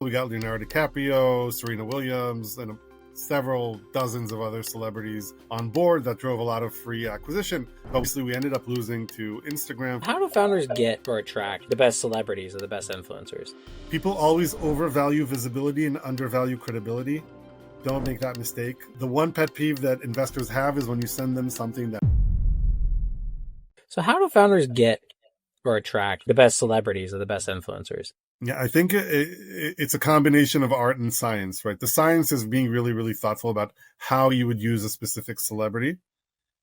We got Leonardo DiCaprio, Serena Williams, and several dozens of other celebrities on board that drove a lot of free acquisition. Obviously, we ended up losing to Instagram. How do founders get or attract the best celebrities or the best influencers? People always overvalue visibility and undervalue credibility. Don't make that mistake. The one pet peeve that investors have is when you send them something that... So how do founders get or attract the best celebrities or the best influencers? Yeah, I think it's a combination of art and science, right? The science is being really, really thoughtful about how you would use a specific celebrity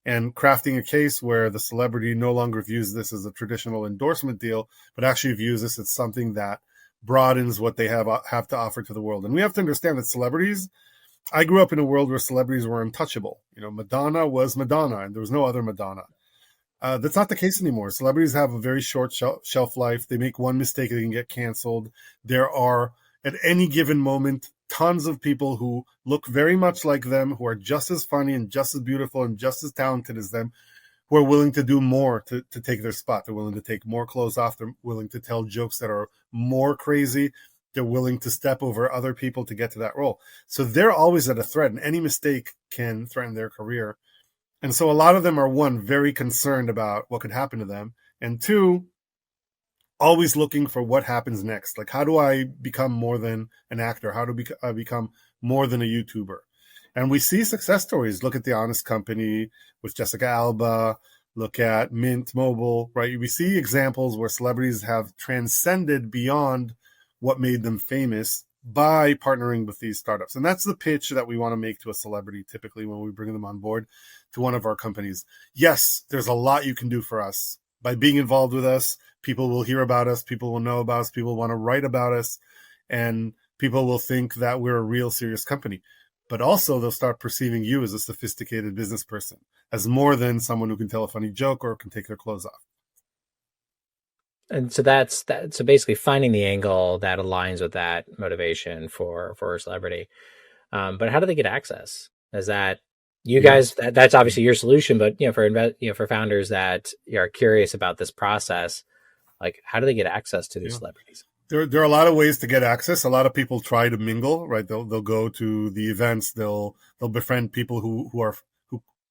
and crafting a case where the celebrity no longer views this as a traditional endorsement deal, but actually views this as something that broadens what they have to offer to the world. And we have to understand that celebrities, I grew up in a world where celebrities were untouchable. You know, Madonna was Madonna and there was no other Madonna. That's not the case anymore. Celebrities have a very short shelf life. They make one mistake, they can get canceled. There are, at any given moment, tons of people who look very much like them, who are just as funny and just as beautiful and just as talented as them, who are willing to do more to take their spot. They're willing to take more clothes off. They're willing to tell jokes that are more crazy. They're willing to step over other people to get to that role. So they're always at a threat, and any mistake can threaten their career. And so a lot of them are, one, very concerned about what could happen to them, and two, always looking for what happens next. Like, how do I become more than an actor? How do I become more than a YouTuber? And we see success stories. Look at The Honest Company with Jessica Alba. Look at Mint Mobile, right? We see examples where celebrities have transcended beyond what made them famous by partnering with these startups. And that's the pitch that we want to make to a celebrity typically when we bring them on board to one of our companies. Yes, there's a lot you can do for us. By being involved with us, people will hear about us, people will know about us, people will want to write about us, and people will think that we're a real serious company. But also they'll start perceiving you as a sophisticated business person, as more than someone who can tell a funny joke or can take their clothes off. And so that's that. So basically finding the angle that aligns with that motivation for a celebrity. But how do they get access? Is that you guys, that's obviously your solution, but for founders that are curious about this process, like how do they get access to these celebrities? There are a lot of ways to get access. A lot of people try to mingle, right? They'll go to the events. They'll befriend people who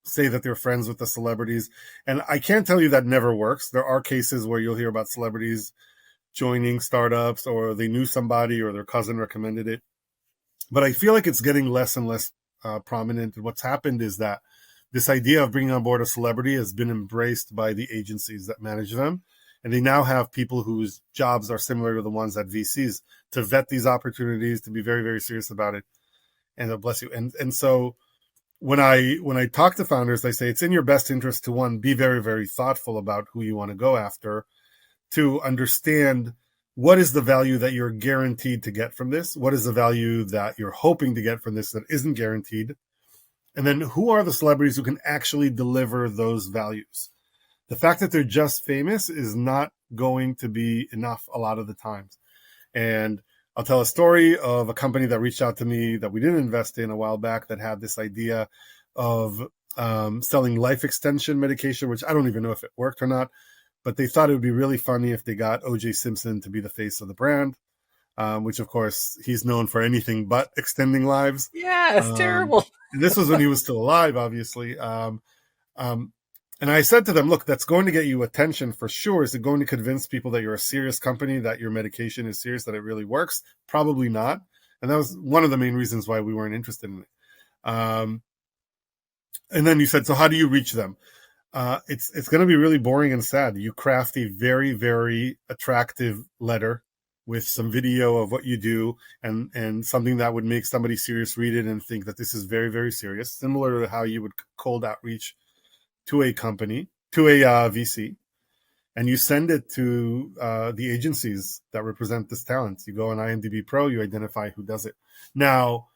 say that they're friends with the celebrities. And I can't tell you that never works. There are cases where you'll hear about celebrities joining startups, or they knew somebody or their cousin recommended it. But I feel like it's getting less and less prominent. And what's happened is that this idea of bringing on board a celebrity has been embraced by the agencies that manage them. And they now have people whose jobs are similar to the ones at VCs to vet these opportunities, to be very, very serious about it. And bless you. And so when I talk to founders, I say it's in your best interest to, one, be very, very thoughtful about who you want to go after, to understand what is the value that you're guaranteed to get from this, what is the value that you're hoping to get from this that isn't guaranteed, and then who are the celebrities who can actually deliver those values. The fact that they're just famous is not going to be enough a lot of the times. And I'll tell a story of a company that reached out to me that we didn't invest in a while back that had this idea of selling life extension medication, which I don't even know if it worked or not, but they thought it would be really funny if they got O.J. Simpson to be the face of the brand, which, of course, he's known for anything but extending lives. Yeah, it's terrible. And this was when he was still alive, obviously. And I said to them, look, that's going to get you attention for sure. Is it going to convince people that you're a serious company, that your medication is serious, that it really works? Probably not. And that was one of the main reasons why we weren't interested in it. And then you said, so how do you reach them? It's going to be really boring and sad. You craft a very, very attractive letter with some video of what you do and something that would make somebody serious read it and think that this is very, very serious, similar to how you would cold outreach to a company, to a VC, and you send it to the agencies that represent this talent. You go on IMDb Pro, you identify who does it. Now,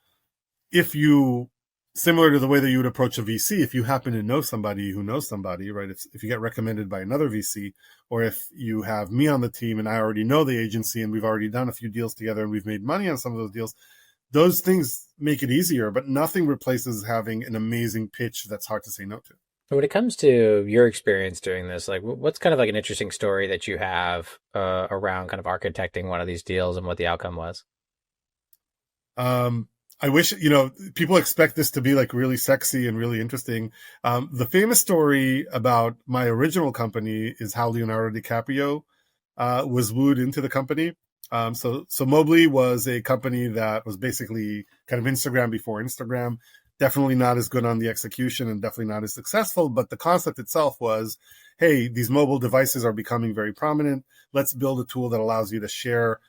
if you, similar to the way that you would approach a VC, if you happen to know somebody who knows somebody, right? If you get recommended by another VC, or if you have me on the team and I already know the agency and we've already done a few deals together and we've made money on some of those deals, those things make it easier, but nothing replaces having an amazing pitch that's hard to say no to. When it comes to your experience doing this, like what's kind of like an interesting story that you have around kind of architecting one of these deals and what the outcome was? I wish, people expect this to be like really sexy and really interesting. The famous story about my original company is how Leonardo DiCaprio was wooed into the company. So Mobley was a company that was basically kind of Instagram before Instagram. Definitely not as good on the execution and definitely not as successful. But the concept itself was, hey, these mobile devices are becoming very prominent. Let's build a tool that allows you to share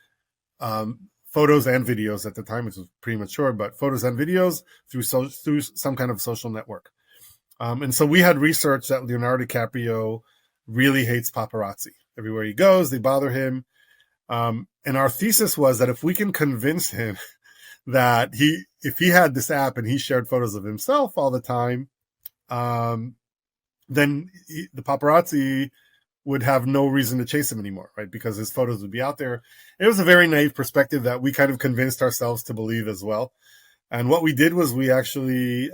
photos and videos at the time, which was premature, but photos and videos through some kind of social network. And so we had research that Leonardo DiCaprio really hates paparazzi. Everywhere he goes, they bother him. And our thesis was that if we can convince him that if he had this app and he shared photos of himself all the time, then the paparazzi would have no reason to chase him anymore, right? Because his photos would be out there. It was a very naive perspective that we kind of convinced ourselves to believe as well. And what we did was we actually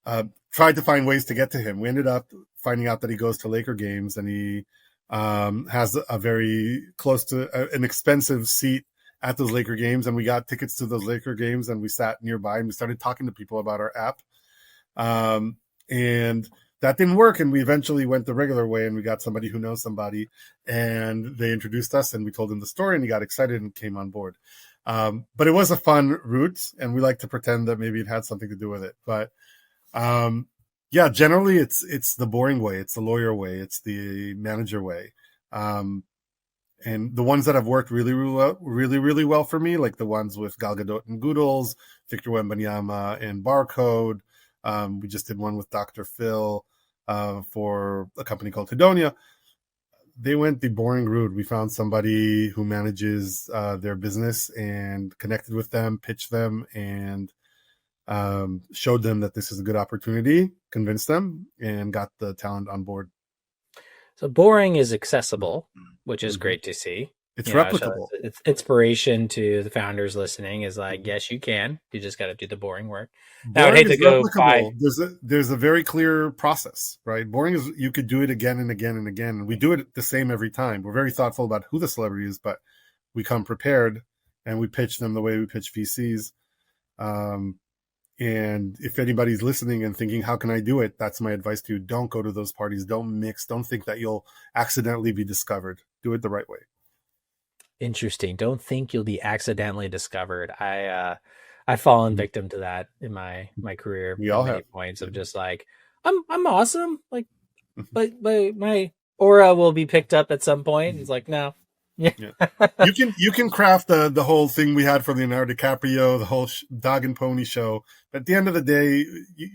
tried to find ways to get to him. We ended up finding out that he goes to Laker games and he has a very close to an expensive seat at those Laker games. And we got tickets to those Laker games and we sat nearby and we started talking to people about our app. And that didn't work, and we eventually went the regular way, and we got somebody who knows somebody, and they introduced us, and we told him the story, and he got excited and came on board. But it was a fun route, and we like to pretend that maybe it had something to do with it. But yeah, generally it's the boring way, it's the lawyer way, it's the manager way. And the ones that have worked really well for me, like the ones with Gal Gadot and Goodles, Victor Wembanyama and Barcode. We just did one with Dr. Phil for a company called Hedonia. They went the boring route. We found somebody who manages their business and connected with them, pitched them, and showed them that this is a good opportunity, convinced them, and got the talent on board. So boring is accessible, which is great to see. It's replicable. So it's inspiration to the founders listening is like, yes, you can. You just got to do the boring work. Now, I'd hate to go by. There's a very clear process, right? Boring is you could do it again and again and again. And we do it the same every time. We're very thoughtful about who the celebrity is, but we come prepared and we pitch them the way we pitch VCs. And if anybody's listening and thinking, how can I do it? That's my advice to you. Don't go to those parties. Don't mix. Don't think that you'll accidentally be discovered. Do it the right way. Interesting. Don't think you'll be accidentally discovered. I've fallen victim to that in my career. We all have points of just like, I'm awesome. Like, but my aura will be picked up at some point. It's like, no. Yeah. You can craft the whole thing we had for Leonardo DiCaprio, the whole dog and pony show. But at the end of the day,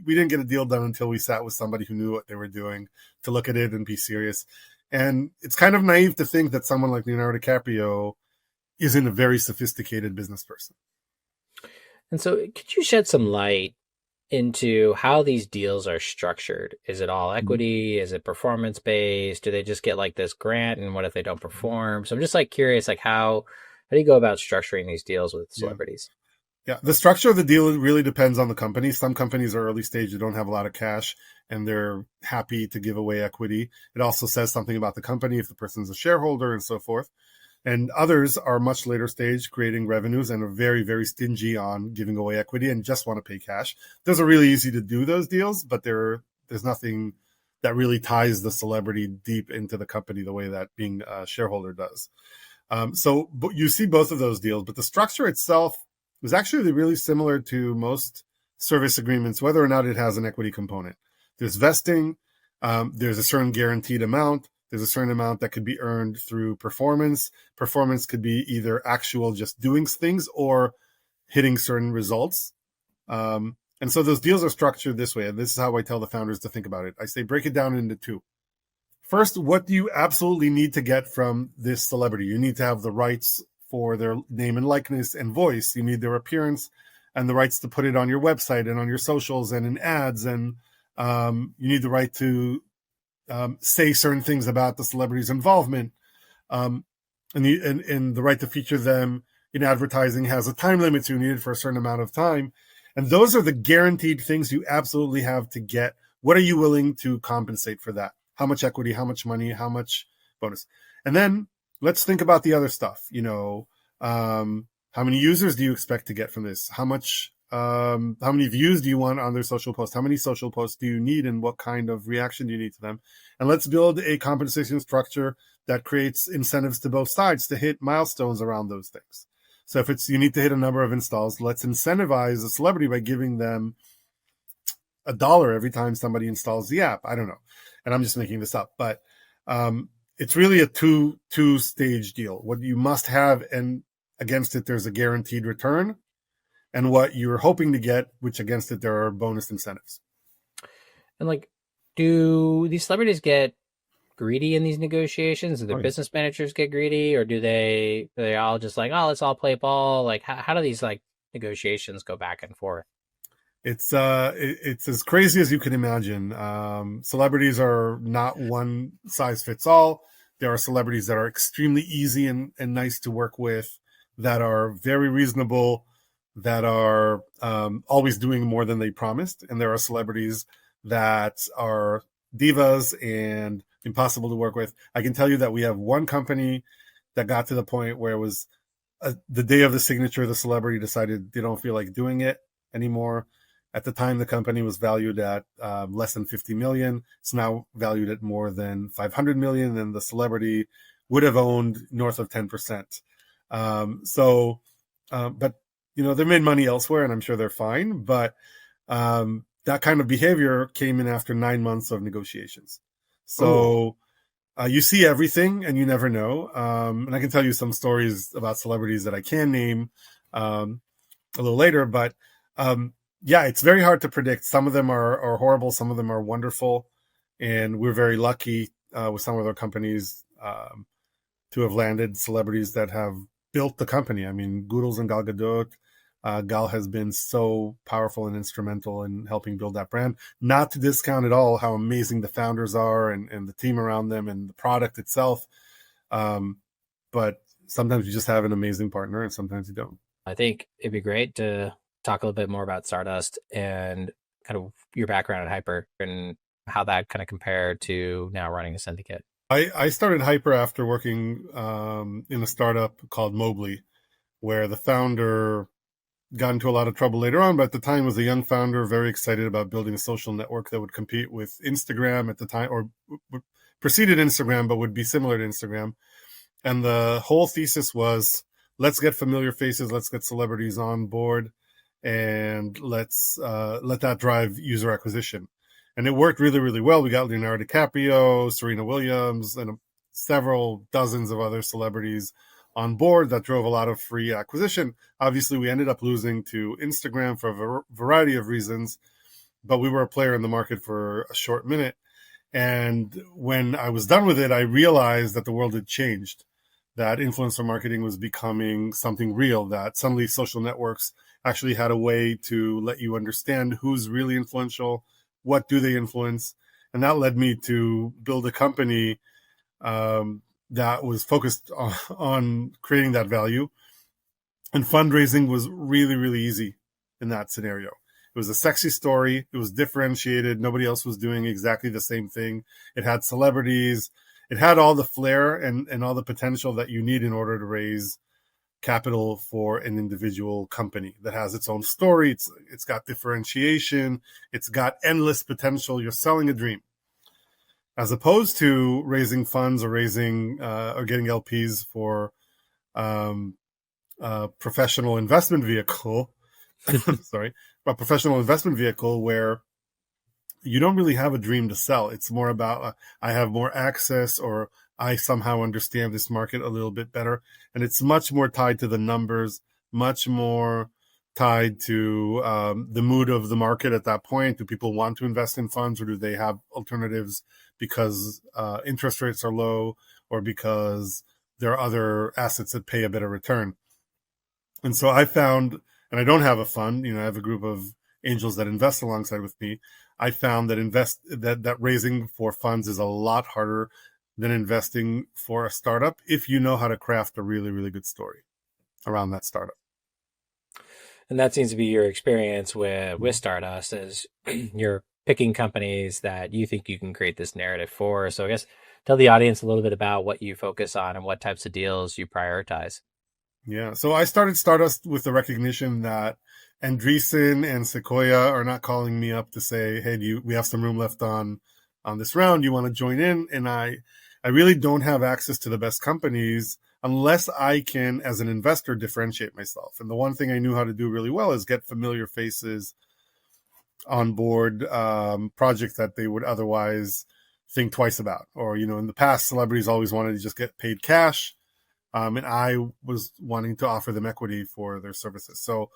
we didn't get a deal done until we sat with somebody who knew what they were doing to look at it and be serious. And it's kind of naive to think that someone like Leonardo DiCaprio isn't a very sophisticated business person. And so could you shed some light into how these deals are structured? Is it all equity? Is it performance based? Do they just get like this grant? And what if they don't perform? So I'm just like curious, like how do you go about structuring these deals with celebrities? Yeah, the structure of the deal really depends on the company. Some companies are early stage, they don't have a lot of cash, and they're happy to give away equity. It also says something about the company if the person's a shareholder and so forth. And others are much later stage, creating revenues and are very, very stingy on giving away equity and just want to pay cash. Those are really easy to do, those deals, but there's nothing that really ties the celebrity deep into the company the way that being a shareholder does. So you see both of those deals, but the structure itself was actually really similar to most service agreements, whether or not it has an equity component. There's vesting, there's a certain guaranteed amount, there's a certain amount that could be earned through performance. Performance could be either actual just doing things or hitting certain results. And so those deals are structured this way, and this is how I tell the founders to think about it. I say break it down into two. First, what do you absolutely need to get from this celebrity? You need to have the rights for their name and likeness and voice. You need their appearance and the rights to put it on your website and on your socials and in ads. And you need the right to say certain things about the celebrity's involvement. And the right to feature them in advertising has a time limit, so you need it for a certain amount of time. And those are the guaranteed things you absolutely have to get. What are you willing to compensate for that? How much equity, how much money, how much bonus? And then let's think about the other stuff. How many users do you expect to get from this? How many views do you want on their social posts? How many social posts do you need, and what kind of reaction do you need to them? And let's build a compensation structure that creates incentives to both sides to hit milestones around those things. So if it's you need to hit a number of installs, let's incentivize a celebrity by giving them $1 every time somebody installs the app. I don't know, and I'm just making this up, but it's really a two-stage deal. What you must have, and against it, there's a guaranteed return, and what you're hoping to get, which against it, there are bonus incentives. And like, do these celebrities get greedy in these negotiations? Do their business managers get greedy, or do they all just like, oh, let's all play ball? Like, how do these like negotiations go back and forth? It's as crazy as you can imagine. Celebrities are not one size fits all. There are celebrities that are extremely easy and nice to work with, that are very reasonable, that are always doing more than they promised. And there are celebrities that are divas and impossible to work with. I can tell you that we have one company that got to the point where it was the day of the signature, the celebrity decided they don't feel like doing it anymore. At the time, the company was valued at less than 50 million. It's now valued at more than 500 million, and the celebrity would have owned north of 10%. But they made money elsewhere, and I'm sure they're fine. But that kind of behavior came in after 9 months of negotiations. So you see everything, and you never know. And I can tell you some stories about celebrities that I can name a little later, but yeah, it's very hard to predict. Some of them are horrible. Some of them are wonderful. And we're very lucky with some of our companies to have landed celebrities that have built the company. I mean, Gurels and Gal Gadot. Gal has been so powerful and instrumental in helping build that brand. Not to discount at all how amazing the founders are and the team around them and the product itself. But sometimes you just have an amazing partner and sometimes you don't. I think it'd be great to talk a little bit more about Stardust and kind of your background at Hyper and how that kind of compared to now running a syndicate. I started Hyper after working in a startup called Mobley, where the founder got into a lot of trouble later on, but at the time was a young founder, very excited about building a social network that would compete with Instagram at the time, or preceded Instagram, but would be similar to Instagram. And the whole thesis was, let's get familiar faces, let's get celebrities on board, and let's let that drive user acquisition. And it worked really, really well. We got Leonardo DiCaprio, Serena Williams, and several dozens of other celebrities on board that drove a lot of free acquisition. Obviously, we ended up losing to Instagram for a variety of reasons, but we were a player in the market for a short minute. And when I was done with it, I realized that the world had changed, that influencer marketing was becoming something real, that suddenly social networks actually had a way to let you understand who's really influential, what do they influence. And that led me to build a company that was focused on creating that value. And fundraising was really, really easy in that scenario. It was a sexy story. It was differentiated. Nobody else was doing exactly the same thing. It had celebrities. It had all the flair and all the potential that you need in order to raise capital for an individual company that has its own story. It's got differentiation. It's got endless potential. You're selling a dream, as opposed to raising funds or raising or getting LPs for a professional investment vehicle. Sorry, a professional investment vehicle where you don't really have a dream to sell. It's more about I have more access, or I somehow understand this market a little bit better. And it's much more tied to the numbers, much more tied to the mood of the market at that point. Do people want to invest in funds, or do they have alternatives because interest rates are low, or because there are other assets that pay a better return? And so I found, and I don't have a fund, I have a group of angels that invest alongside with me. I found that raising for funds is a lot harder than investing for a startup if you know how to craft a really, really good story around that startup. And that seems to be your experience with Stardust, is you're picking companies that you think you can create this narrative for. So I guess tell the audience a little bit about what you focus on and what types of deals you prioritize. Yeah. So I started Stardust with the recognition that Andreessen and Sequoia are not calling me up to say, "Hey, we have some room left on this round? You want to join in?" And I really don't have access to the best companies unless I can, as an investor, differentiate myself. And the one thing I knew how to do really well is get familiar faces on board projects that they would otherwise think twice about. Or, in the past, celebrities always wanted to just get paid cash. And I was wanting to offer them equity for their services. So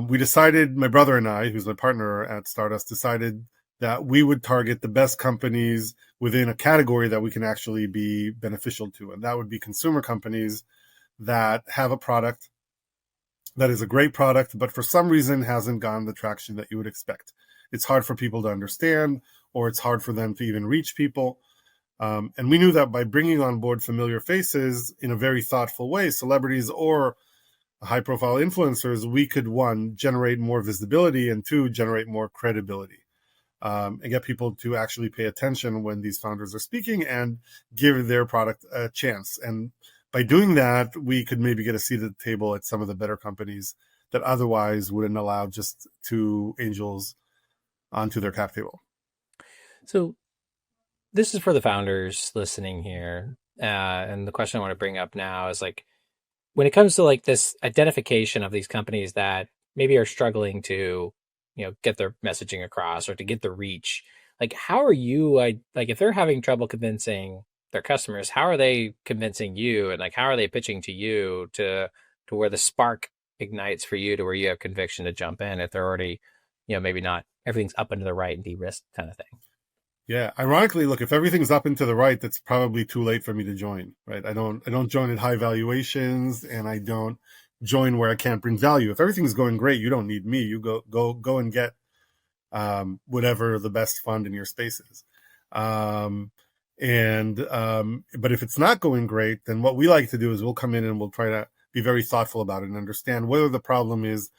we decided, my brother and I, who's my partner at Stardust, decided that we would target the best companies within a category that we can actually be beneficial to. And that would be consumer companies that have a product that is a great product, but for some reason hasn't gotten the traction that you would expect. It's hard for people to understand, or it's hard for them to even reach people. And we knew that by bringing on board familiar faces in a very thoughtful way, celebrities or high profile influencers, we could, one, generate more visibility, and two, generate more credibility. And get people to actually pay attention when these founders are speaking and give their product a chance. And by doing that, we could maybe get a seat at the table at some of the better companies that otherwise wouldn't allow just two angels onto their cap table. So this is for the founders listening here. And the question I want to bring up now is like, when it comes to like this identification of these companies that maybe are struggling to, get their messaging across or to get the reach, like, how are you, like, if they're having trouble convincing their customers, how are they convincing you? And like, how are they pitching to you to where the spark ignites for you to where you have conviction to jump in if they're already, maybe not everything's up and to the right and de-risked kind of thing? Yeah. Ironically, look, if everything's up and to the right, that's probably too late for me to join, right? I don't join at high valuations, and I don't join where I can't bring value. If everything's going great, you don't need me. You go and get whatever the best fund in your space is. But if it's not going great, then what we like to do is we'll come in and we'll try to be very thoughtful about it and understand whether the problem is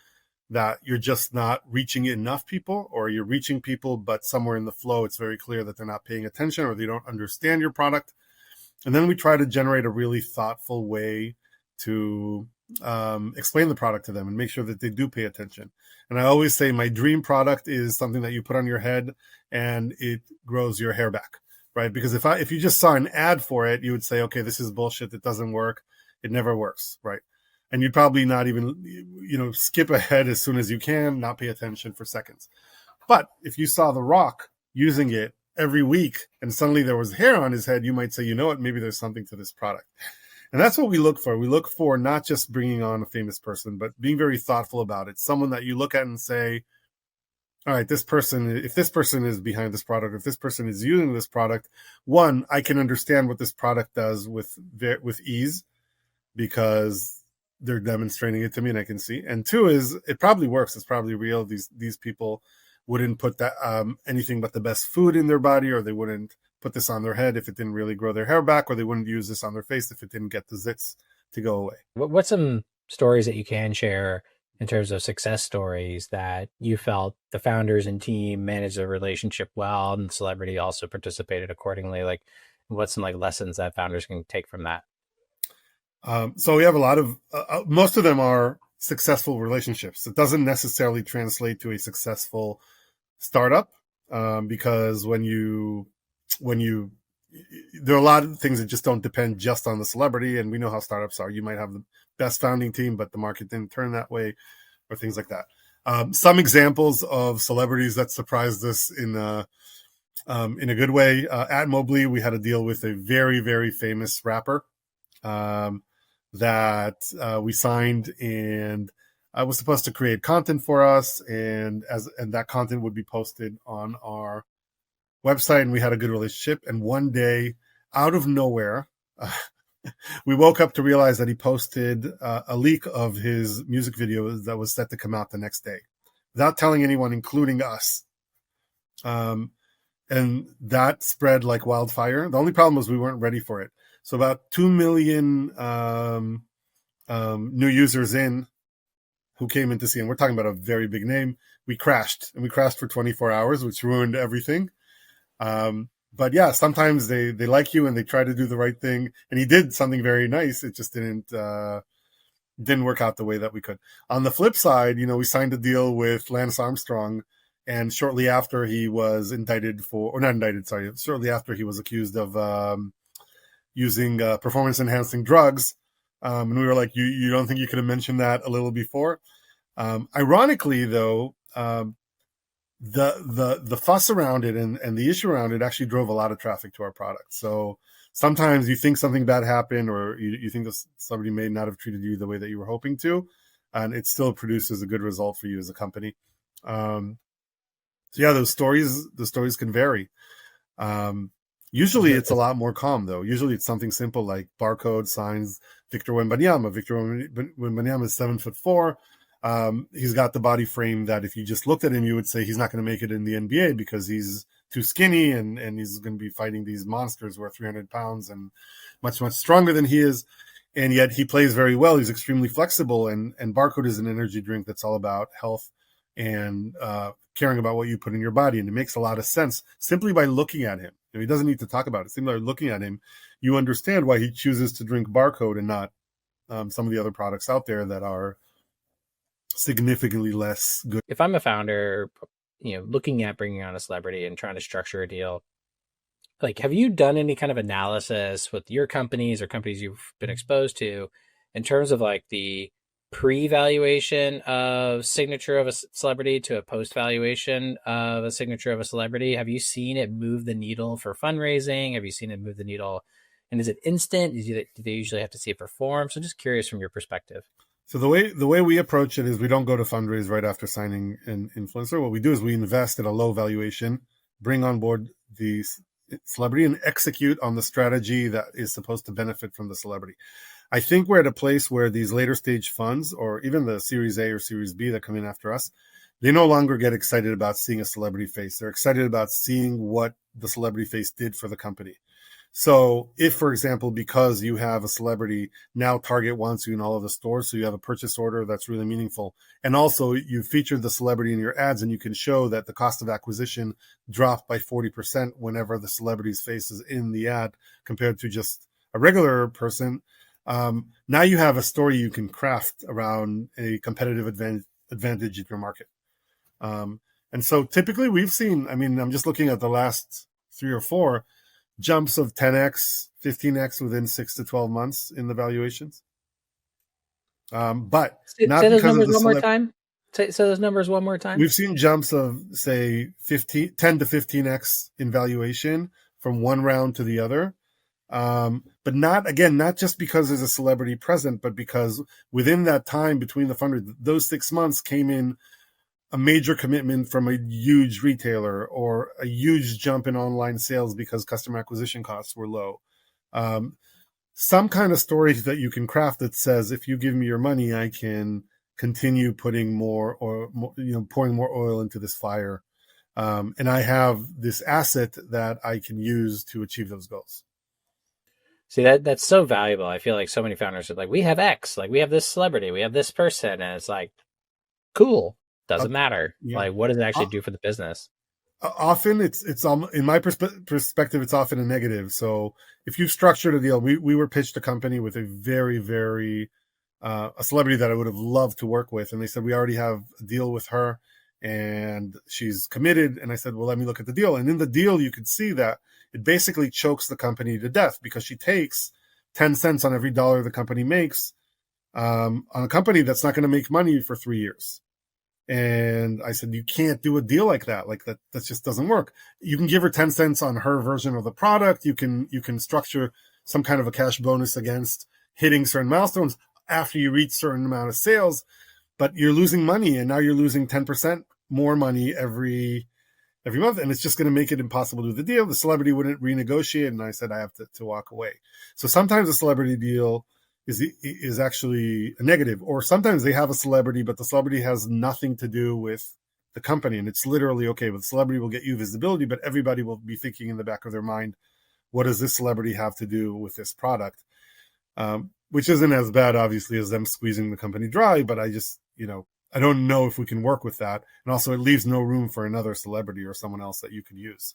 that you're just not reaching enough people, or you're reaching people, but somewhere in the flow, it's very clear that they're not paying attention or they don't understand your product. And then we try to generate a really thoughtful way to explain the product to them and make sure that they do pay attention. And I always say my dream product is something that you put on your head and it grows your hair back, right? Because if you just saw an ad for it, you would say, okay, this is bullshit. It doesn't work. It never works, right? And you'd probably not even, skip ahead as soon as you can, not pay attention for seconds. But if you saw The Rock using it every week and suddenly there was hair on his head, you might say, you know what, maybe there's something to this product. And that's what we look for. We look for not just bringing on a famous person, but being very thoughtful about it. Someone that you look at and say, all right, if this person is behind this product, if this person is using this product, one, I can understand what this product does with ease because they're demonstrating it to me and I can see. And two is it probably works. It's probably real. These people wouldn't put that anything but the best food in their body, or they wouldn't put this on their head if it didn't really grow their hair back, or they wouldn't use this on their face if it didn't get the zits to go away. What's some stories that you can share in terms of success stories that you felt the founders and team managed the relationship well and the celebrity also participated accordingly? Like, what's some like lessons that founders can take from that? So we have a lot of, most of them are successful relationships. It doesn't necessarily translate to a successful startup because when you there are a lot of things that just don't depend just on the celebrity, and we know how startups are. You might have the best founding team, but the market didn't turn that way, or things like that. Some examples of celebrities that surprised us in a good way. At Mobley, we had a deal with a very, very famous rapper that we signed, and I was supposed to create content for us, and that content would be posted on our website, and we had a good relationship. And one day, out of nowhere, we woke up to realize that he posted a leak of his music video that was set to come out the next day, without telling anyone, including us. And that spread like wildfire. The only problem was we weren't ready for it. So about 2 million new users who came in to see, and we're talking about a very big name, we crashed for 24 hours, which ruined everything. But yeah, sometimes they like you and they try to do the right thing. And he did something very nice. It just didn't didn't work out the way that we could. On the flip side, we signed a deal with Lance Armstrong, and shortly after he was indicted for, or not indicted, sorry, shortly after he was accused of using performance enhancing drugs. And we were like, you don't think you could have mentioned that a little before? Ironically, though, the fuss around it and the issue around it actually drove a lot of traffic to our product. So sometimes you think something bad happened, or you think somebody may not have treated you the way that you were hoping to, and it still produces a good result for you as a company. So yeah, those stories can vary. Usually it's a lot more calm, though. Usually it's something simple like barcode signs Victor Wembanyama. Victor Wembanyama is 7'4". He's got the body frame that if you just looked at him, you would say he's not going to make it in the NBA because he's too skinny and he's going to be fighting these monsters who are 300 pounds and much, much stronger than he is. And yet he plays very well. He's extremely flexible. And Barcode is an energy drink that's all about health and caring about what you put in your body. And it makes a lot of sense simply by looking at him. He doesn't need to talk about it. Simply by looking at him, you understand why he chooses to drink Barcode and not some of the other products out there that are significantly less good. If I'm a founder, looking at bringing on a celebrity and trying to structure a deal, like, have you done any kind of analysis with your companies or companies you've been exposed to in terms of like the pre-valuation of signature of a celebrity to a post-valuation of a signature of a celebrity? Have you seen it move the needle for fundraising? Have you seen it move the needle? And is it instant? Do they usually have to see it perform? So just curious from your perspective. So the way we approach it is we don't go to fundraise right after signing an influencer. What we do is we invest at a low valuation, bring on board the celebrity, and execute on the strategy that is supposed to benefit from the celebrity. I think we're at a place where these later stage funds, or even the Series A or Series B that come in after us, they no longer get excited about seeing a celebrity face. They're excited about seeing what the celebrity face did for the company. So if, for example, because you have a celebrity, now Target wants you in all of the stores, so you have a purchase order that's really meaningful. And also you featured the celebrity in your ads, and you can show that the cost of acquisition dropped by 40% whenever the celebrity's face is in the ad compared to just a regular person. Now you have a story you can craft around a competitive advantage in your market. And so typically we've seen, I'm just looking at the last 3 or 4 jumps of 10x, 15x within 6 to 12 months in the valuations. But not say those because numbers of the one more time. Say those numbers one more time. We've seen jumps of, say, 10 to 15x in valuation from one round to the other. But not just because there's a celebrity present, but because within that time between the fundraise, those 6 months came in a major commitment from a huge retailer or a huge jump in online sales because customer acquisition costs were low. Some kind of story that you can craft that says, if you give me your money, I can continue putting pouring more oil into this fire. And I have this asset that I can use to achieve those goals. See, that's so valuable. I feel like so many founders are like, we have X, like we have this celebrity, we have this person. And it's like, cool. Doesn't matter. Yeah. Like, what does it actually do for the business? Often it's in my perspective, it's often a negative. So if you've structured a deal, we were pitched a company with a very, very, a celebrity that I would have loved to work with. And they said, we already have a deal with her and she's committed. And I said, well, let me look at the deal. And in the deal, you could see that it basically chokes the company to death because she takes 10 cents on every dollar the company makes on a company that's not going to make money for 3 years. And I said, you can't do a deal like that. Like that just doesn't work. You can give her 10 cents on her version of the product. You can structure some kind of a cash bonus against hitting certain milestones after you reach certain amount of sales, but you're losing money. And now you're losing 10% more money every month. And it's just going to make it impossible to do the deal. The celebrity wouldn't renegotiate. And I said, I have to walk away. So sometimes a celebrity deal is actually a negative, or sometimes they have a celebrity, but the celebrity has nothing to do with the company. And it's literally, okay, but the celebrity will get you visibility, but everybody will be thinking in the back of their mind, what does this celebrity have to do with this product? Which isn't as bad, obviously, as them squeezing the company dry, but I just, I don't know if we can work with that. And also it leaves no room for another celebrity or someone else that you could use.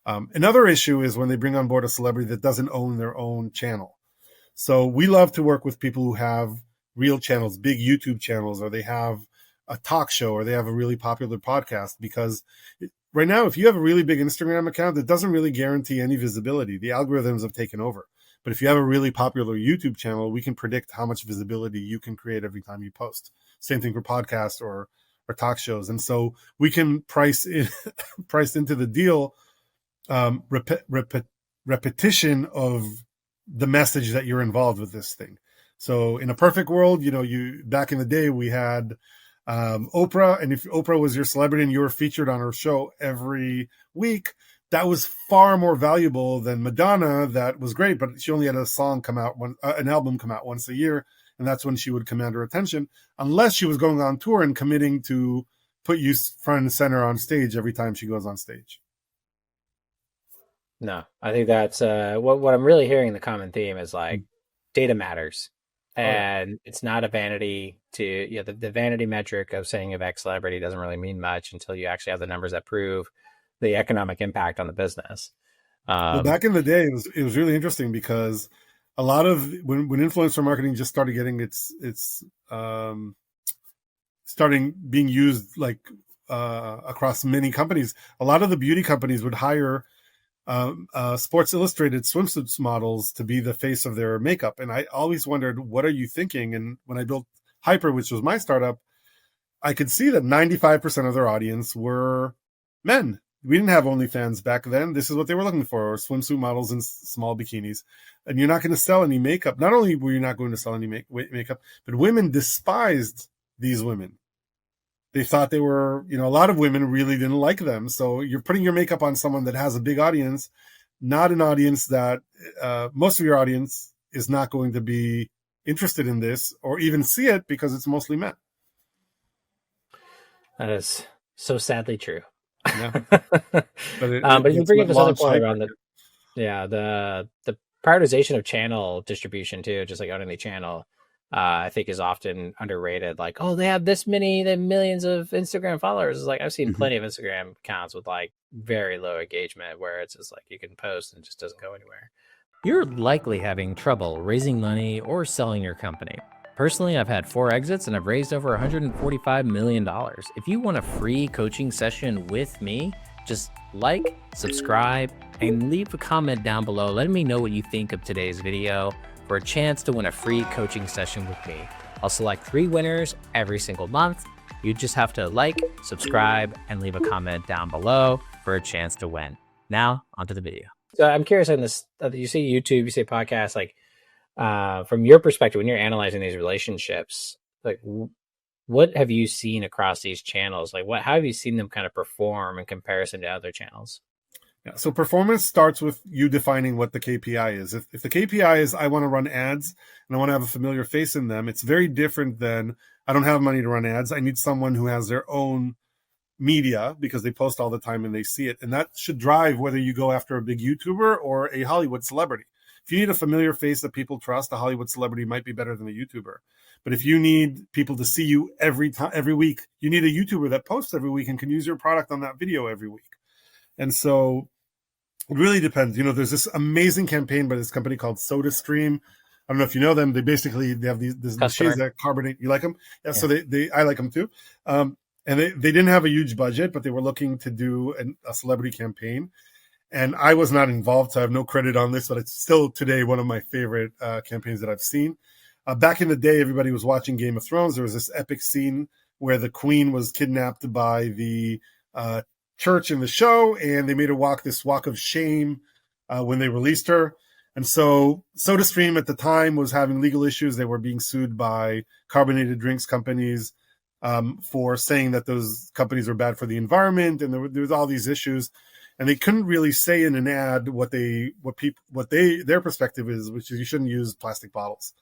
Another issue is when they bring on board a celebrity that doesn't own their own channel. So we love to work with people who have real channels, big YouTube channels, or they have a talk show, or they have a really popular podcast. Because right now, if you have a really big Instagram account, that doesn't really guarantee any visibility. The algorithms have taken over. But if you have a really popular YouTube channel, we can predict how much visibility you can create every time you post. Same thing for podcasts or talk shows. And so we can price into the deal repetition of the message that you're involved with this thing. So in a perfect world, you back in the day, we had Oprah, and if Oprah was your celebrity and you were featured on her show every week, that was far more valuable than Madonna. That was great, but she only had an album come out once a year, and that's when she would command her attention, unless she was going on tour and committing to put you front and center on stage every time she goes on stage. No, I think that's what I'm really hearing. The common theme is like data matters, and it's not a vanity to the vanity metric of saying of X celebrity doesn't really mean much until you actually have the numbers that prove the economic impact on the business. Well, back in the day, it was really interesting because a lot of when influencer marketing just started getting its starting being used like across many companies, a lot of the beauty companies would hire Sports Illustrated swimsuits models to be the face of their makeup. And I always wondered, what are you thinking? And when I built Hyper, which was my startup, I could see that 95% of their audience were men. We didn't have OnlyFans back then. This is what they were looking for, or swimsuit models in small bikinis. And you're not going to sell any makeup. Not only were you not going to sell any makeup, but women despised these women. They thought they were, a lot of women really didn't like them. So you're putting your makeup on someone that has a big audience, not an audience that most of your audience is not going to be interested in this or even see it because it's mostly men. That is so sadly true. Yeah. But you bring up this other point around the prioritization of channel distribution too, just like owning the channel. I think is often underrated. Like, oh, they have this many, they have millions of Instagram followers. It's like I've seen plenty of Instagram accounts with like very low engagement where it's just like you can post and it just doesn't go anywhere. You're likely having trouble raising money or selling your company. Personally, I've had 4 exits and I've raised over $145 million. If you want a free coaching session with me, just like, subscribe, and leave a comment down below letting me know what you think of today's video for a chance to win a free coaching session with me. I'll select 3 winners every single month. You just have to like, subscribe, and leave a comment down below for a chance to win. Now, onto the video. So I'm curious on this. You say YouTube, you say podcast, like from your perspective, when you're analyzing these relationships, like what have you seen across these channels? Like how have you seen them kind of perform in comparison to other channels? Yeah, so performance starts with you defining what the KPI is. If the KPI is I want to run ads and I want to have a familiar face in them, it's very different than I don't have money to run ads. I need someone who has their own media because they post all the time and they see it. And that should drive whether you go after a big YouTuber or a Hollywood celebrity. If you need a familiar face that people trust, a Hollywood celebrity might be better than a YouTuber. But if you need people to see you every week, you need a YouTuber that posts every week and can use your product on that video every week. And so it really depends. There's this amazing campaign by this company called SodaStream. I don't know if you know them. They have these machines that carbonate. You like them? Yeah. So I like them too. And they didn't have a huge budget, but they were looking to do a celebrity campaign. And I was not involved, so I have no credit on this, but it's still today one of my favorite campaigns that I've seen. Back in the day, everybody was watching Game of Thrones. There was this epic scene where the queen was kidnapped by the church in the show, and they made her walk this walk of shame when they released her. And so SodaStream at the time was having legal issues. They were being sued by carbonated drinks companies for saying that those companies are bad for the environment, and there was all these issues. And they couldn't really say in an ad what their perspective is, which is you shouldn't use plastic bottles.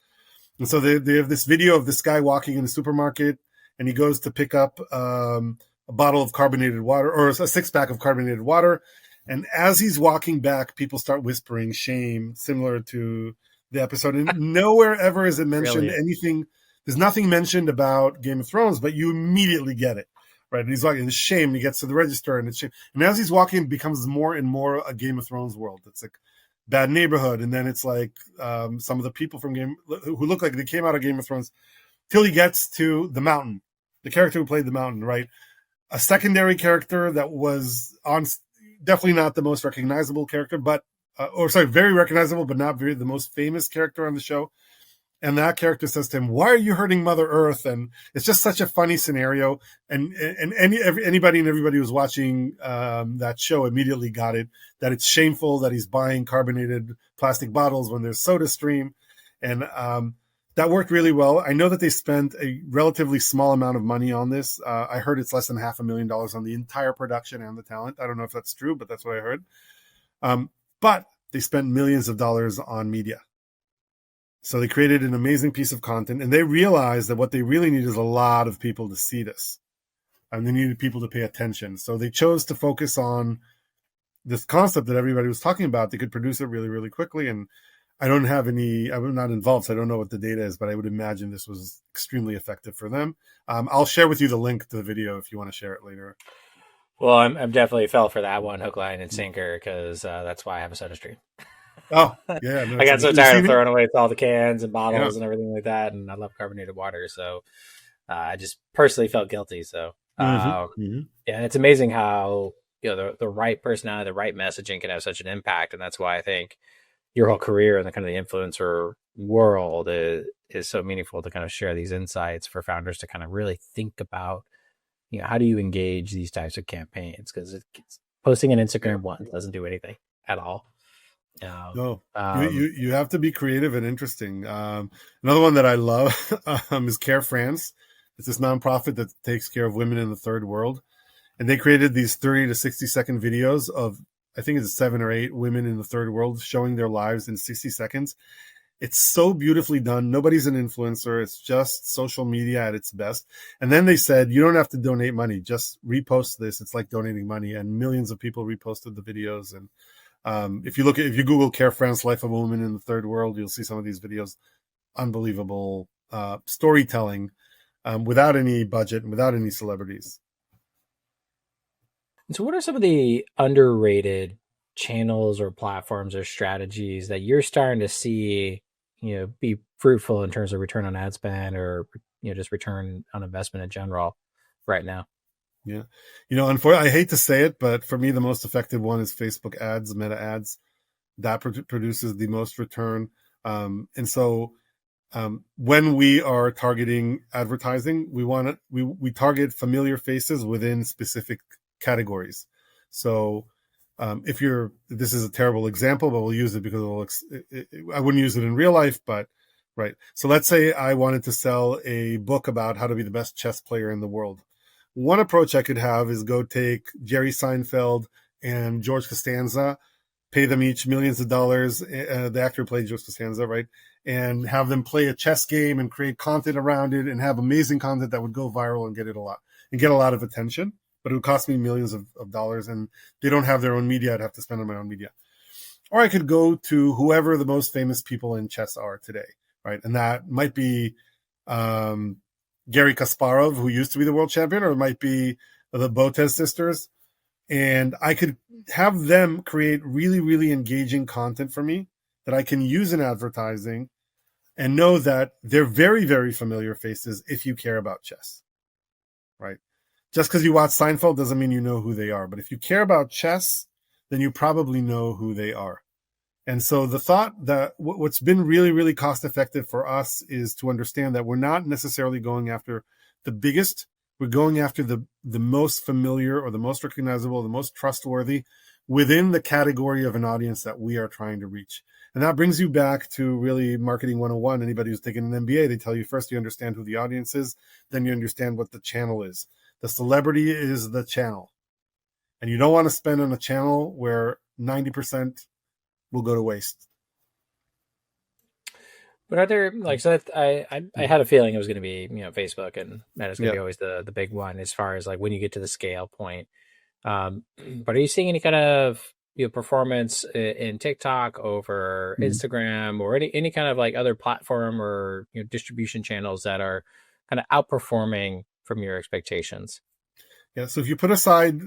And so they have this video of this guy walking in a supermarket, and he goes to pick up a bottle of carbonated water or a 6-pack of carbonated water. And as he's walking back, people start whispering shame, similar to the episode. And nowhere ever is it mentioned anything. There's nothing mentioned about Game of Thrones, but you immediately get it. Right. And he's walking, it's shame. And he gets to the register and it's shame. And as he's walking, it becomes more and more a Game of Thrones world. It's like bad neighborhood. And then it's like some of the people from who look like they came out of Game of Thrones till he gets to the mountain, the character who played the mountain, right? A secondary character that was on, definitely not the most recognizable character, but very recognizable, but not the most famous character on the show. And that character says to him, "Why are you hurting Mother Earth?" And it's just such a funny scenario. And anybody and everybody who was watching that show immediately got it, that it's shameful that he's buying carbonated plastic bottles when there's SodaStream. And that worked really well. I know that they spent a relatively small amount of money on this. I heard it's less than $500,000 on the entire production and the talent. I don't know if that's true, but that's what I heard. But they spent millions of dollars on media. So they created an amazing piece of content, and they realized that what they really need is a lot of people to see this. And they needed people to pay attention. So they chose to focus on this concept that everybody was talking about. They could produce it really, really quickly. And I'm not involved, so I don't know what the data is, but I would imagine this was extremely effective for them. I'll share with you the link to the video if you want to share it later. Well, I'm definitely fell for that one, hook, line, and sinker, because that's why I have a SodaStream. Oh, yeah. No, I got so tired of throwing away all the cans and bottles and everything like that, and I love carbonated water, so I just personally felt guilty. So, yeah, it's amazing how the right personality, the right messaging can have such an impact, and that's why I think your whole career and the kind of the influencer world is so meaningful to kind of share these insights for founders to kind of really think about, how do you engage these types of campaigns? Because posting an Instagram once doesn't do anything at all. No, you have to be creative and interesting. Another one that I love is Care France. It's this nonprofit that takes care of women in the third world. And they created these 30 to 60-second videos of, I think it's 7 or 8 women in the third world showing their lives in 60 seconds. It's so beautifully done. Nobody's an influencer. It's just social media at its best. And then they said, you don't have to donate money. Just repost this. It's like donating money. And millions of people reposted the videos. And if you Google Care France Life of a Woman in the Third World, you'll see some of these videos. Unbelievable storytelling without any budget and without any celebrities. So what are some of the underrated channels or platforms or strategies that you're starting to see, be fruitful in terms of return on ad spend or, just return on investment in general right now? Yeah. Unfortunately, I hate to say it, but for me, the most effective one is Facebook ads, Meta ads. That produces the most return. And so when we are targeting advertising, we target familiar faces within specific categories. So this is a terrible example, but we'll use it because I wouldn't use it in real life, but right. So let's say I wanted to sell a book about how to be the best chess player in the world. One approach I could have is go take Jerry Seinfeld and George Costanza, pay them each millions of dollars. The actor played George Costanza, right? And have them play a chess game and create content around it and have amazing content that would go viral and get a lot of attention. But it would cost me millions of dollars, and they don't have their own media. I'd have to spend on my own media. Or I could go to whoever the most famous people in chess are today, right? And that might be Gary Kasparov, who used to be the world champion, or it might be the Botez sisters. And I could have them create really, really engaging content for me that I can use in advertising and know that they're very, very familiar faces if you care about chess, right? Just because you watch Seinfeld doesn't mean you know who they are. But if you care about chess, then you probably know who they are. And so the thought that what's been really, really cost effective for us is to understand that we're not necessarily going after the biggest. We're going after the most familiar or the most recognizable, the most trustworthy within the category of an audience that we are trying to reach. And that brings you back to really marketing 101. Anybody who's taken an MBA, they tell you first you understand who the audience is, then you understand what the channel is. The celebrity is the channel. And you don't want to spend on a channel where 90% will go to waste. But are there I had a feeling it was going to be Facebook, and that is going to be always the big one as far as like when you get to the scale point. But are you seeing any kind of performance in TikTok over Instagram or any kind of like other platform or distribution channels that are kind of outperforming from your expectations? Yeah. So if you put aside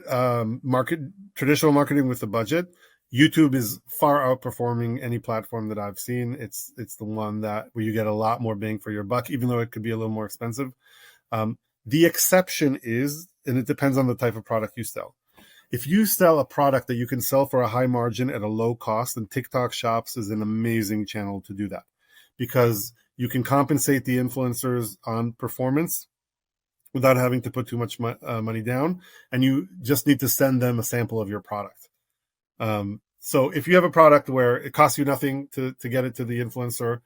traditional marketing with the budget, YouTube is far outperforming any platform that I've seen. It's the one that where you get a lot more bang for your buck, even though it could be a little more expensive. The exception is, and it depends on the type of product you sell. If you sell a product that you can sell for a high margin at a low cost, then TikTok Shops is an amazing channel to do that, because you can compensate the influencers on performance without having to put too much money down, and you just need to send them a sample of your product. So if you have a product where it costs you nothing to get it to the influencer,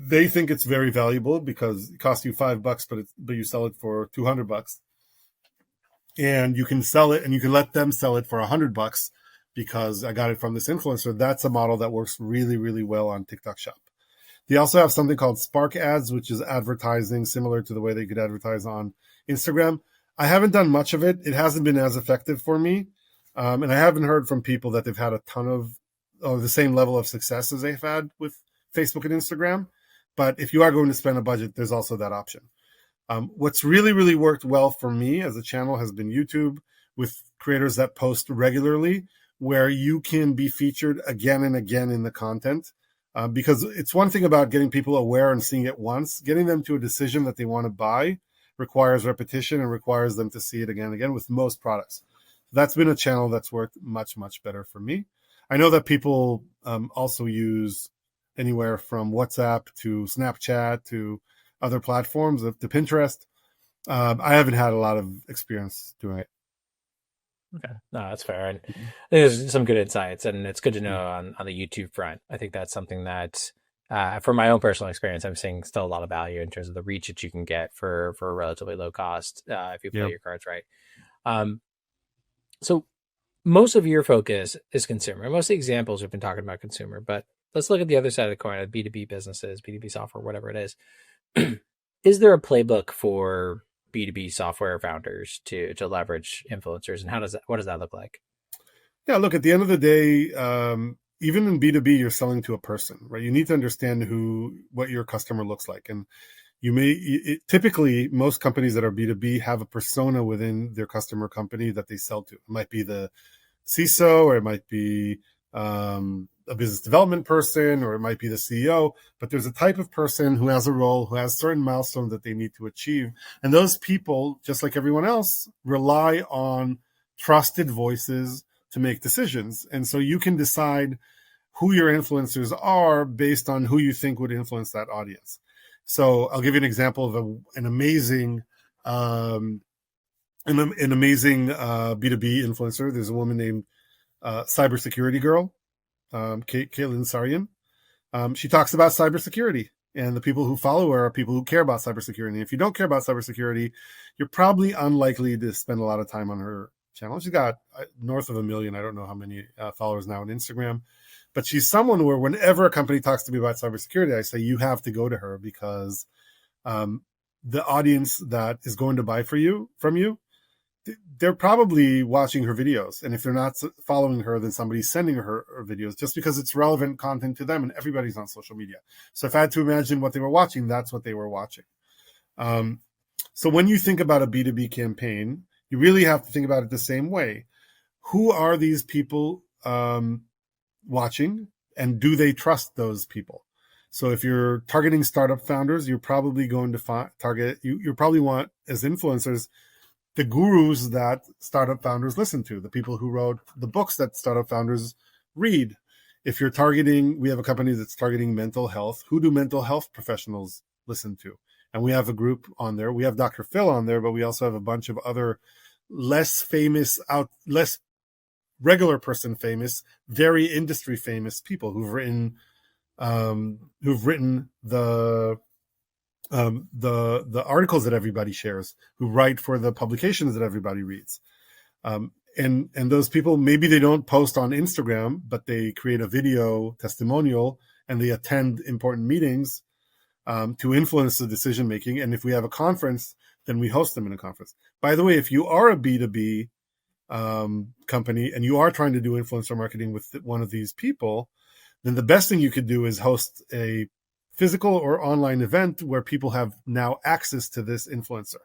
they think it's very valuable because it costs you $5, but you sell it for $200, and you can sell it and you can let them sell it for $100 because I got it from this influencer. That's a model that works really, really well on TikTok Shop. They also have something called Spark Ads, which is advertising similar to the way they could advertise on Instagram. I haven't done much of it. It hasn't been as effective for me. And I haven't heard from people that they've had a ton of the same level of success as they've had with Facebook and Instagram. But if you are going to spend a budget, there's also that option. What's really, really worked well for me as a channel has been YouTube, with creators that post regularly, where you can be featured again and again in the content. Because it's one thing about getting people aware and seeing it once. Getting them to a decision that they want to buy requires repetition and requires them to see it again and again with most products. That's been a channel that's worked much, much better for me. I know that people also use anywhere from WhatsApp to Snapchat to other platforms, to Pinterest. I haven't had a lot of experience doing it. Okay, no, that's fair. And there's some good insights, and it's good to know on the YouTube front. I think that's something that, from my own personal experience, I'm seeing still a lot of value in terms of the reach that you can get for a relatively low cost if you play your cards right. So most of your focus is consumer. Most of the examples we've been talking about consumer, but let's look at the other side of the coin, of B2B businesses, B2B software, whatever it is. Is there a playbook for B2B software founders to leverage influencers, and what does that look like? Yeah, look, at the end of the day, even in B2B, you're selling to a person, right? You need to understand what your customer looks like. And typically most companies that are B2B have a persona within their customer company that they sell to. It might be the CISO, or it might be a business development person, or it might be the CEO, but there's a type of person who has a role, who has certain milestones that they need to achieve. And those people, just like everyone else, rely on trusted voices to make decisions. And so you can decide who your influencers are based on who you think would influence that audience. So I'll give you an example of an amazing B2B influencer. There's a woman named Cybersecurity Girl, Caitlin Sarian. She talks about cybersecurity, and the people who follow her are people who care about cybersecurity. And if you don't care about cybersecurity, you're probably unlikely to spend a lot of time on her channel. She's got north of 1 million. I don't know how many followers now on Instagram. But she's someone where whenever a company talks to me about cybersecurity, I say, you have to go to her, because the audience that is going to buy from you, they're probably watching her videos. And if they're not following her, then somebody's sending her videos just because it's relevant content to them, and everybody's on social media. So if I had to imagine what they were watching, that's what they were watching. So when you think about a B2B campaign, you really have to think about it the same way. Who are these people watching, and do they trust those people? So if you're targeting startup founders, you're probably going to target, you probably want as influencers the gurus that startup founders listen to, the people who wrote the books that startup founders read. If you're targeting, we have a company that's targeting mental health. Who do mental health professionals listen to? And we have a group on there. We have Dr. Phil on there, but we also have a bunch of other less regular person famous, very industry famous people who've written the articles that everybody shares, who write for the publications that everybody reads. And those people, maybe they don't post on Instagram, but they create a video testimonial and they attend important meetings to influence the decision making. And if we have a conference, then we host them in a conference. By the way, if you are a B2B company and you are trying to do influencer marketing with one of these people, then the best thing you could do is host a physical or online event where people have now access to this influencer.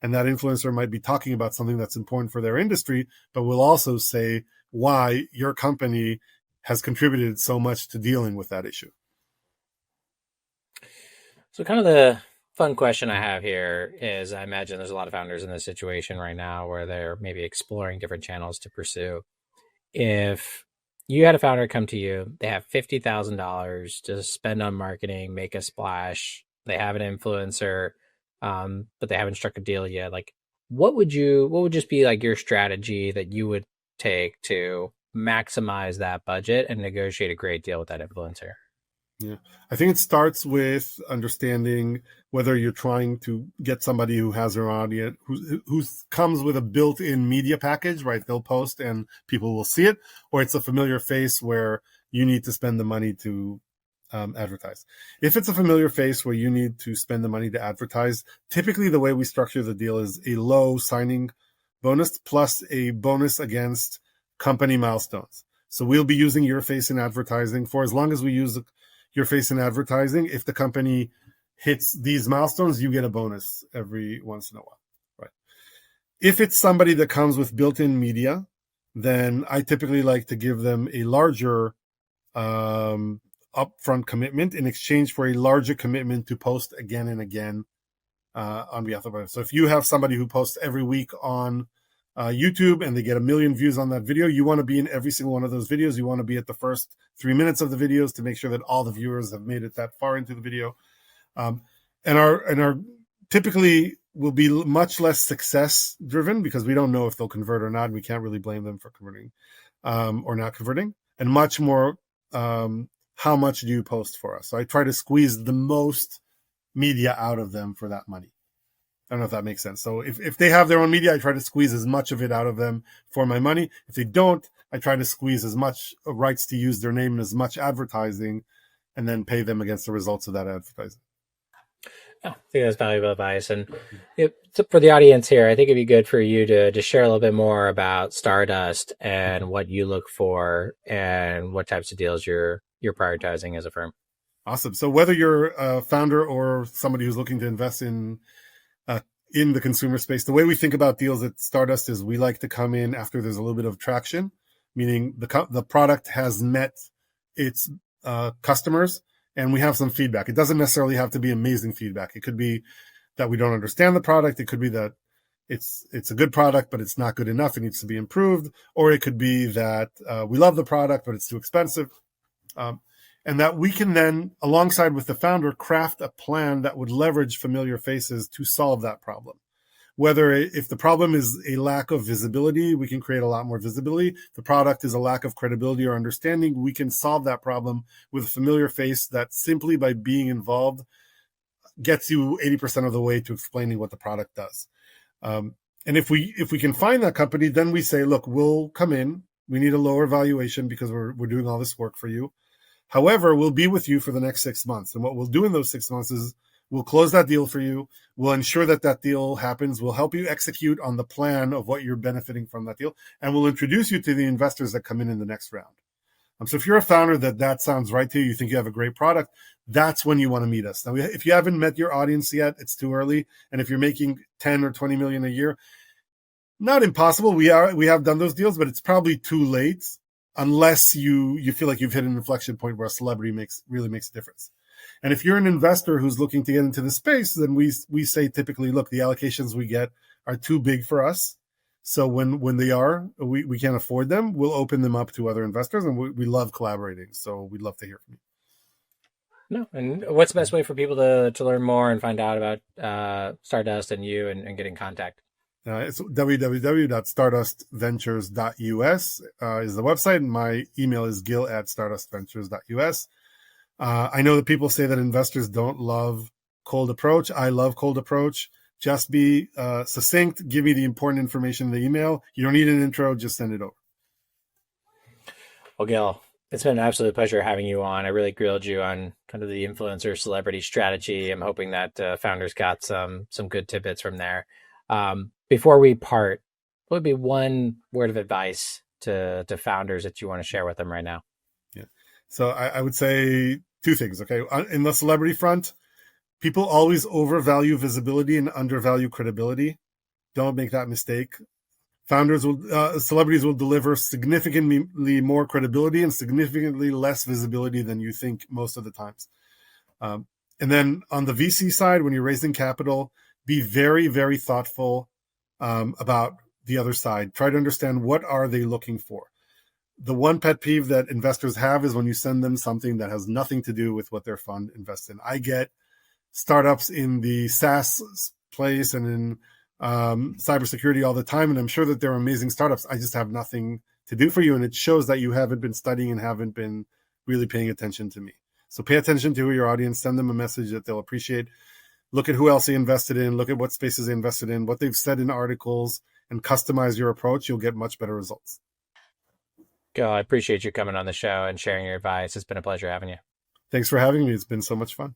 and that influencer might be talking about something that's important for their industry, but will also say why your company has contributed so much to dealing with that issue. So kind of the fun question I have here is, I imagine there's a lot of founders in this situation right now where they're maybe exploring different channels to pursue. If you had a founder come to you, they have $50,000 to spend on marketing, make a splash, they have an influencer, but they haven't struck a deal yet. Like, what would just be like your strategy that you would take to maximize that budget and negotiate a great deal with that influencer? Yeah, I think it starts with understanding whether you're trying to get somebody who has their audience, who comes with a built-in media package, right? They'll post and people will see it, or it's a familiar face where you need to spend the money to advertise. If it's a familiar face where you need to spend the money to advertise, typically the way we structure the deal is a low signing bonus plus a bonus against company milestones. So we'll be using your face in advertising for as long as we use your face in advertising. If the company hits these milestones, you get a bonus every once in a while, right? If it's somebody that comes with built-in media, then I typically like to give them a larger upfront commitment in exchange for a larger commitment to post again and again on behalf of others. So if you have somebody who posts every week on YouTube and they get 1 million views on that video, you want to be in every single one of those videos. You want to be at the first 3 minutes of the videos to make sure that all the viewers have made it that far into the video. And our typically will be much less success driven because we don't know if they'll convert or not. We can't really blame them for converting or not converting, and much more how much do you post for us? So I try to squeeze the most media out of them for that money. I don't know if that makes sense. So if they have their own media, I try to squeeze as much of it out of them for my money. If they don't, I try to squeeze as much rights to use their name and as much advertising, and then pay them against the results of that advertising. Oh, I think that's valuable advice. And for the audience here, I think it'd be good for you to just share a little bit more about Stardust and what you look for and what types of deals you're prioritizing as a firm. Awesome. So whether you're a founder or somebody who's looking to invest in the consumer space, the way we think about deals at Stardust is we like to come in after there's a little bit of traction, meaning the product has met its customers and we have some feedback. It doesn't necessarily have to be amazing feedback. It could be that we don't understand the product. It could be that it's a good product, but it's not good enough. It needs to be improved. Or it could be that we love the product, but it's too expensive. And that we can then, alongside with the founder, craft a plan that would leverage familiar faces to solve that problem. Whether if the problem is a lack of visibility, we can create a lot more visibility. If the product is a lack of credibility or understanding, we can solve that problem with a familiar face that simply by being involved gets you 80% of the way to explaining what the product does. And if we can find that company, then we say, look, we'll come in. We need a lower valuation because we're doing all this work for you. However, we'll be with you for the next 6 months. And what we'll do in those 6 months is we'll close that deal for you. We'll ensure that deal happens. We'll help you execute on the plan of what you're benefiting from that deal. And we'll introduce you to the investors that come in the next round. So if you're a founder that sounds right to you, you think you have a great product, that's when you want to meet us. Now, if you haven't met your audience yet, it's too early. And if you're making 10 or 20 million a year, not impossible. We have done those deals, but it's probably too late. Unless you feel like you've hit an inflection point where a celebrity really makes a difference. And if you're an investor who's looking to get into the space, then we say typically, look, the allocations we get are too big for us. So when we can't afford them, we'll open them up to other investors, and we love collaborating. So we'd love to hear from you. No, and what's the best way for people to learn more and find out about Stardust and you and get in contact? It's www.stardustventures.us is the website, and my email is gil@stardustventures.us. I know that people say that investors don't love cold approach. I love cold approach. Just be succinct. Give me the important information in the email. You don't need an intro. Just send it over. Well, Gil, it's been an absolute pleasure having you on. I really grilled you on kind of the influencer celebrity strategy. I'm hoping that founders got some good tidbits from there. Before we part, what would be one word of advice to founders that you want to share with them right now? Yeah. So I would say two things. Okay. In the celebrity front, people always overvalue visibility and undervalue credibility. Don't make that mistake. Celebrities will deliver significantly more credibility and significantly less visibility than you think most of the times. And then on the VC side, when you're raising capital, be very, very thoughtful about the other side. Try to understand, what are they looking for? The one pet peeve that investors have is when you send them something that has nothing to do with what their fund invests in. I get startups in the SaaS place and in cybersecurity all the time, and I'm sure that they're amazing startups. I just have nothing to do for you, and it shows that you haven't been studying and haven't been really paying attention to me. So pay attention to your audience, send them a message that they'll appreciate. Look at who else they invested in, look at what spaces they invested in, what they've said in articles, and customize your approach. You'll get much better results. Gil, I appreciate you coming on the show and sharing your advice. It's been a pleasure having you. Thanks for having me. It's been so much fun.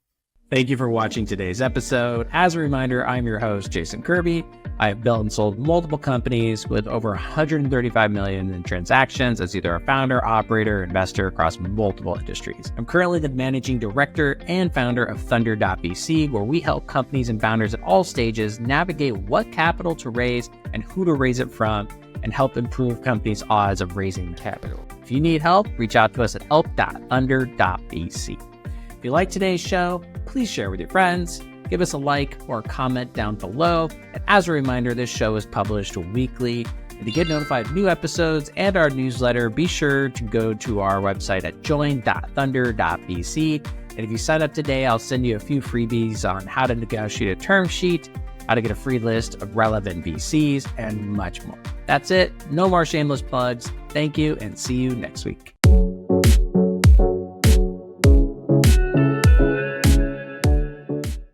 Thank you for watching today's episode. As a reminder, I'm your host, Jason Kirby. I have built and sold multiple companies with over 135 million in transactions as either a founder, operator, or investor across multiple industries. I'm currently the managing director and founder of Thunder.vc, where we help companies and founders at all stages navigate what capital to raise and who to raise it from, and help improve companies' odds of raising capital. If you need help, reach out to us at help.thunder.vc. If you like today's show, please share with your friends, give us a like or a comment down below. And as a reminder, this show is published weekly. And to get notified of new episodes and our newsletter, be sure to go to our website at join.thunder.vc. And if you sign up today, I'll send you a few freebies on how to negotiate a term sheet, how to get a free list of relevant VCs, and much more. That's it. No more shameless plugs. Thank you, and see you next week.